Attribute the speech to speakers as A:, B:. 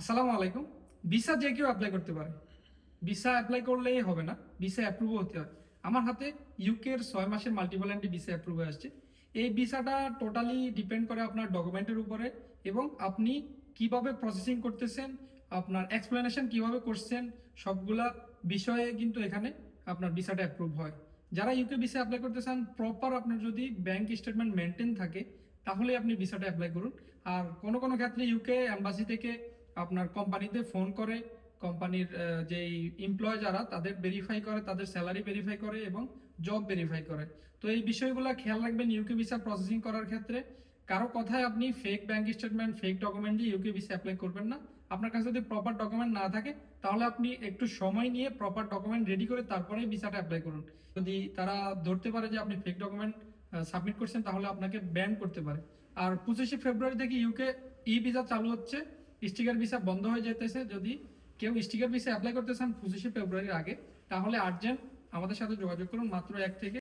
A: আসসালামু আলাইকুম। ভিসা যে কেউ অ্যাপ্লাই করতে পারে। ভিসা অ্যাপ্লাই করলেই হবে না, ভিসা অ্যাপ্রুভ হতে হয়। আমার হাতে ইউকের 6 মাসের মাল্টিপল এন্ট্রি ভিসা অ্যাপ্রুভ হয়ে আসছে। এই ভিসাটা টোটালি ডিপেন্ড করে আপনার ডকুমেন্টের উপরে এবং আপনি কিভাবে প্রসেসিং করতেছেন, আপনার এক্সপ্লেনেশন কিভাবে করছেন, সবগুলা বিষয়ে কিন্তু এখানে আপনার ভিসাটা অ্যাপ্রুভ হয়। যারা ইউকে ভিসা অ্যাপ্লাই করতে চান, প্রপার আপনার যদি ব্যাংক স্টেটমেন্ট মেনটেন থাকে তাহলে আপনি ভিসাটা অ্যাপ্লাই করুন। আর কোনো কোনো ক্ষেত্রে ইউকে এম্বাসি থেকে আপনার কোম্পানিতে ফোন করে কোম্পানির যেই এমপ্লয় যারা তাদের ভেরিফাই করে, তাদের স্যালারি ভেরিফাই করে এবং জব ভেরিফাই করে। তো এই বিষয়গুলো খেয়াল রাখবেন ইউকে ভিসা প্রসেসিং করার ক্ষেত্রে। কারো কথায় আপনি fake bank statement, fake document দিয়ে ইউকে ভিসা অ্যাপ্লাই করবেন না। আপনার কাছে যদি প্রপার ডকুমেন্ট না থাকে তাহলে আপনি একটু সময় নিয়ে প্রপার ডকুমেন্ট রেডি করে তারপরে ভিসাটা অ্যাপ্লাই করুন। যদি তারা ধরতে পারে যে আপনি ফেক ডকুমেন্ট সাবমিট করছেন তাহলে আপনাকে ব্যান করতে পারে। আর 25শে ফেব্রুয়ারি থেকে ইউকে ই ভিসা চালু হচ্ছে, স্টিকার ভিসা বন্ধ হয়ে যেতেছে। যদি কেউ স্টিকার ভিসা অ্যাপ্লাই করতে চান 25শে ফেব্রুয়ারির আগে তাহলে আর্জেন্ট আমাদের সাথে যোগাযোগ করুন, মাত্র 1 থেকে